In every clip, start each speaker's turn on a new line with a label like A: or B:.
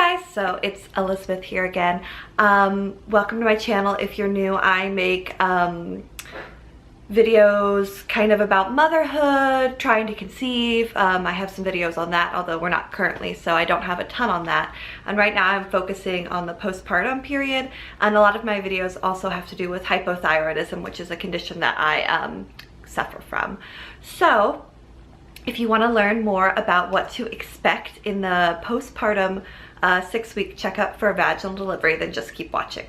A: guys, so it's Elizabeth here again. Welcome to my channel. If you're new, I make videos kind of about motherhood, trying to conceive. I have some videos on that, although we're not currently, so I don't have a ton on that. And right now I'm focusing on the postpartum period, and a lot of my videos also have to do with hypothyroidism, which is a condition that I suffer from. So if you want to learn more about what to expect in the postpartum 6-week checkup for a vaginal delivery, then just keep watching.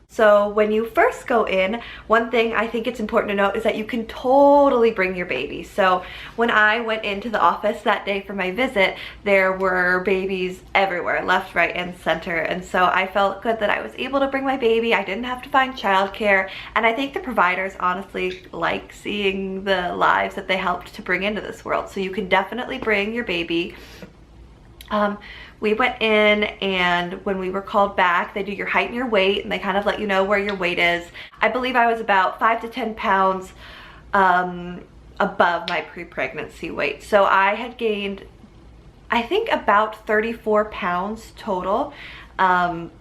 A: So when you first go in, one thing I think it's important to note is that you can totally bring your baby. So when I went into the office that day for my visit, there were babies everywhere, left, right, and center. And so I felt good that I was able to bring my baby. I didn't have to find childcare. And I think the providers honestly like seeing the lives that they helped to bring into this world. So you can definitely bring your baby. We went in, and when we were called back, they do your height and your weight, and they kind of let you know where your weight is. I believe I was about 5 to 10 pounds above my pre-pregnancy weight. So I had gained, I think, about 34 pounds total. And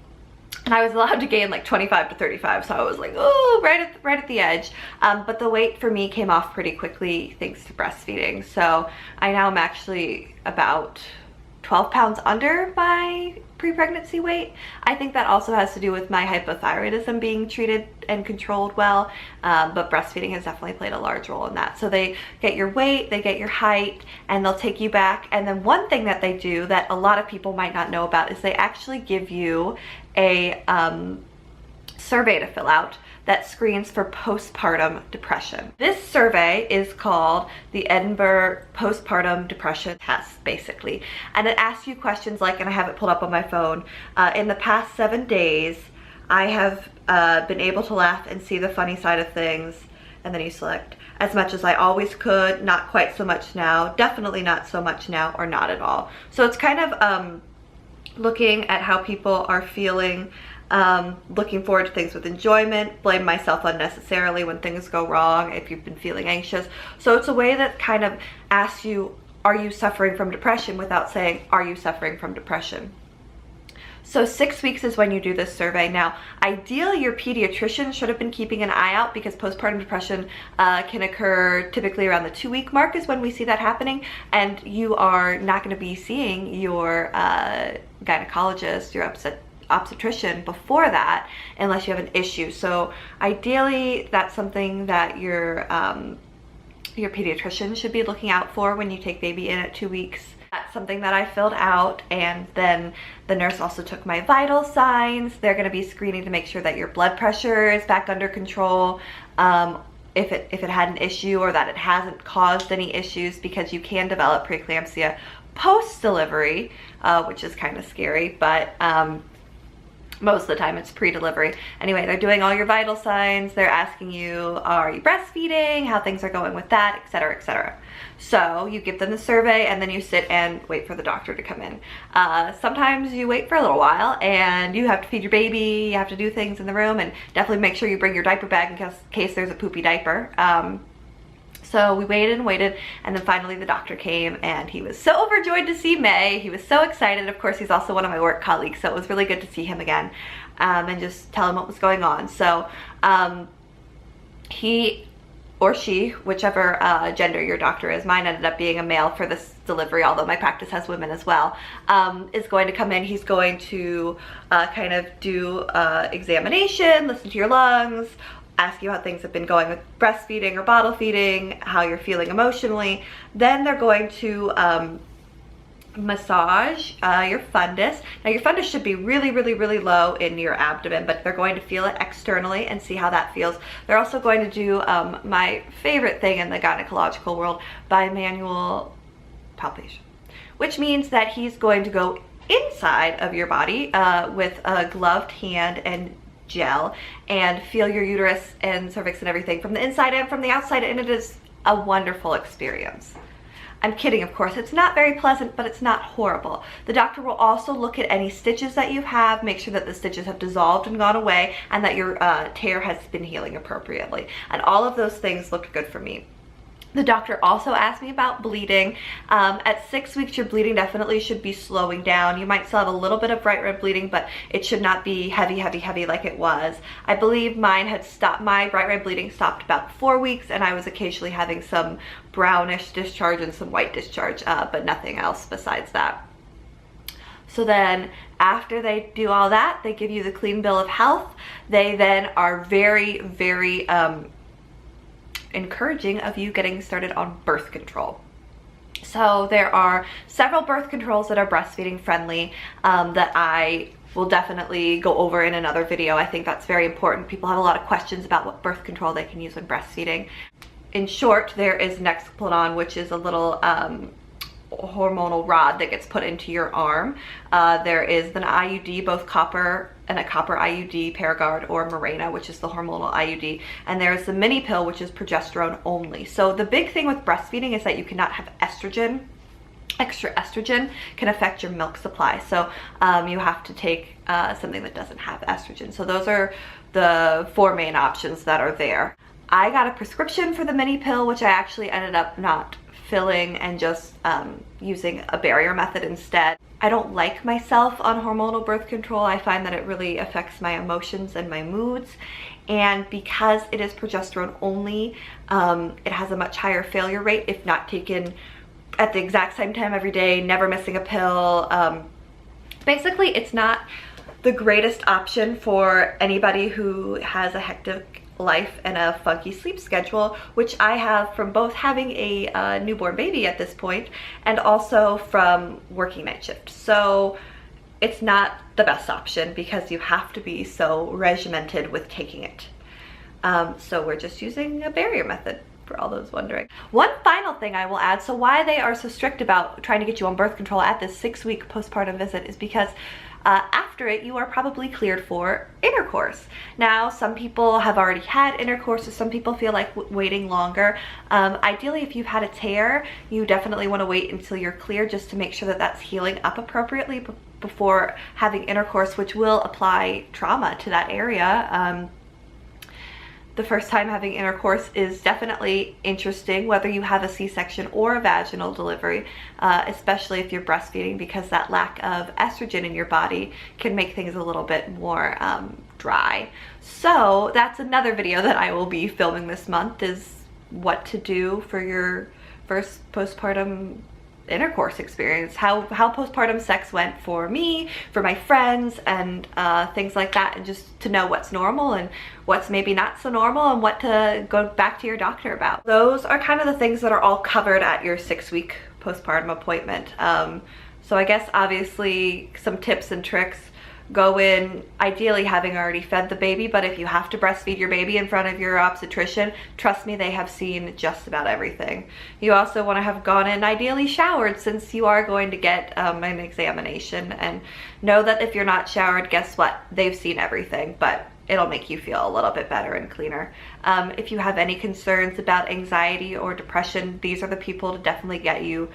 A: I was allowed to gain like 25 to 35, so I was like, oh, right at the edge. But the weight for me came off pretty quickly thanks to breastfeeding. So I now am actually about 12 pounds under my pre-pregnancy weight. I think that also has to do with my hypothyroidism being treated and controlled well, but breastfeeding has definitely played a large role in that. So they get your weight, they get your height, and they'll take you back. And then one thing that they do that a lot of people might not know about is they actually give you a survey to fill out that screens for postpartum depression. This survey is called the Enver Postpartum Depression Test, basically. And it asks you questions like, and I have it pulled up on my phone, in the past 7 days, I have been able to laugh and see the funny side of things. And then you select as much as I always could, not quite so much now, definitely not so much now, or not at all. So it's kind of looking at how people are feeling, looking forward to things with enjoyment, blame myself unnecessarily when things go wrong, if you've been feeling anxious. So it's a way that kind of asks you, are you suffering from depression, without saying, are you suffering from depression? So 6 weeks is when you do this survey. Now, ideally, your pediatrician should have been keeping an eye out, because postpartum depression can occur typically around the 2-week mark is when we see that happening, and you are not going to be seeing your gynecologist, your obstetrician before that unless you have an issue. So ideally, that's something that your pediatrician should be looking out for when you take baby in at 2 weeks. That's something that I filled out, and then the nurse also took my vital signs. They're going to be screening to make sure that your blood pressure is back under control, if it had an issue, or that it hasn't caused any issues, because you can develop preeclampsia post-delivery, which is kind of scary, but most of the time it's pre-delivery. Anyway, they're doing all your vital signs. They're asking you, are you breastfeeding, how things are going with that, etc., etc. So you give them the survey, and then you sit and wait for the doctor to come in. Sometimes you wait for a little while, and you have to feed your baby, you have to do things in the room, and definitely make sure you bring your diaper bag in case there's a poopy diaper. So we waited and waited, and then finally the doctor came, and he was so overjoyed to see May. He was so excited. Of course, he's also one of my work colleagues, so it was really good to see him again, and just tell him what was going on. So he or she, whichever gender your doctor is, mine ended up being a male for this delivery, although my practice has women as well, is going to come in. He's going to kind of do examination, listen to your lungs, ask you how things have been going with breastfeeding or bottle feeding, how you're feeling emotionally. Then they're going to massage your fundus. Now, your fundus should be really, really, really low in your abdomen, but they're going to feel it externally and see how that feels. They're also going to do my favorite thing in the gynecological world, bimanual palpation, which means that he's going to go inside of your body with a gloved hand and gel and feel your uterus and cervix and everything from the inside and from the outside, and it is a wonderful experience. I'm kidding, of course. It's not very pleasant, but it's not horrible. The doctor will also look at any stitches that you have, make sure that the stitches have dissolved and gone away, and that your tear has been healing appropriately. And all of those things looked good for me. The doctor also asked me about bleeding. At 6 weeks, your bleeding definitely should be slowing down. You might still have a little bit of bright red bleeding, but it should not be heavy, heavy, heavy like it was. I believe mine had stopped, my bright red bleeding stopped about 4 weeks, and I was occasionally having some brownish discharge and some white discharge, but nothing else besides that. So then after they do all that, they give you the clean bill of health. They then are very, very encouraging of you getting started on birth control. So there are several birth controls that are breastfeeding friendly that I will definitely go over in another video. I think that's very important. People have a lot of questions about what birth control they can use when breastfeeding. In short, there is Nexplanon, which is a little hormonal rod that gets put into your arm. There is an IUD, both copper and a copper IUD, Paragard or Mirena, which is the hormonal IUD, and there's the mini pill, which is progesterone only. So the big thing with breastfeeding is that you cannot have estrogen. Extra estrogen can affect your milk supply, so you have to take something that doesn't have estrogen. So those are the 4 main options that are there. I got a prescription for the mini pill, which I actually ended up not filling and just using a barrier method instead. I don't like myself on hormonal birth control. I find that it really affects my emotions and my moods, and because it is progesterone only, it has a much higher failure rate if not taken at the exact same time every day, never missing a pill. Basically, it's not the greatest option for anybody who has a hectic life and a funky sleep schedule, which I have from both having a newborn baby at this point and also from working night shift. So it's not the best option because you have to be so regimented with taking it. So we're just using a barrier method, for all those wondering. One final thing I will add, so why they are so strict about trying to get you on birth control at this 6-week postpartum visit is because after it, you are probably cleared for intercourse. Now, some people have already had intercourse, so some people feel like waiting longer. Ideally, if you've had a tear, you definitely want to wait until you're clear just to make sure that that's healing up appropriately before having intercourse, which will apply trauma to that area. The first time having intercourse is definitely interesting, whether you have a C-section or a vaginal delivery, especially if you're breastfeeding, because that lack of estrogen in your body can make things a little bit more dry. So that's another video that I will be filming this month, is what to do for your first postpartum intercourse experience, how postpartum sex went for me, for my friends, and things like that, and just to know what's normal and what's maybe not so normal and what to go back to your doctor about. Those are kind of the things that are all covered at your 6-week postpartum appointment. So I guess obviously some tips and tricks. Go in ideally having already fed the baby, but if you have to breastfeed your baby in front of your obstetrician, trust me, they have seen just about everything. You also want to have gone in ideally showered, since you are going to get an examination, and know that if you're not showered, guess what? They've seen everything, but it'll make you feel a little bit better and cleaner. If you have any concerns about anxiety or depression, these are the people to definitely get you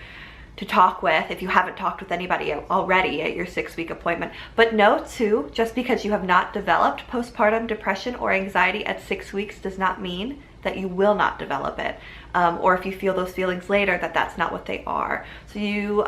A: to talk with if you haven't talked with anybody already at your 6-week appointment. But know too, just because you have not developed postpartum depression or anxiety at 6 weeks does not mean that you will not develop it. Or if you feel those feelings later, that that's not what they are. So you,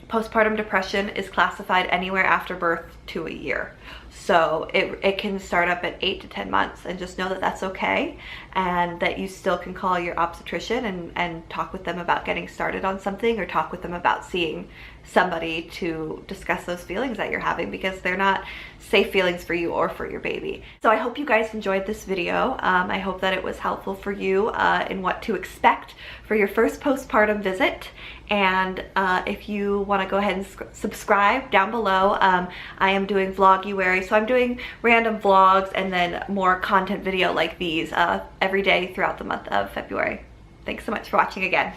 A: postpartum depression is classified anywhere after birth to a year. So it can start up at 8 to 10 months, and just know that that's okay, and that you still can call your obstetrician and talk with them about getting started on something, or talk with them about seeing somebody to discuss those feelings that you're having, because they're not safe feelings for you or for your baby. So I hope you guys enjoyed this video. I hope that it was helpful for you in what to expect for your first postpartum visit. And if you want to go ahead and subscribe down below, I am doing Vloguary, so I'm doing random vlogs and then more content video like these every day throughout the month of February. Thanks so much for watching again.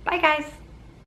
A: Bye guys!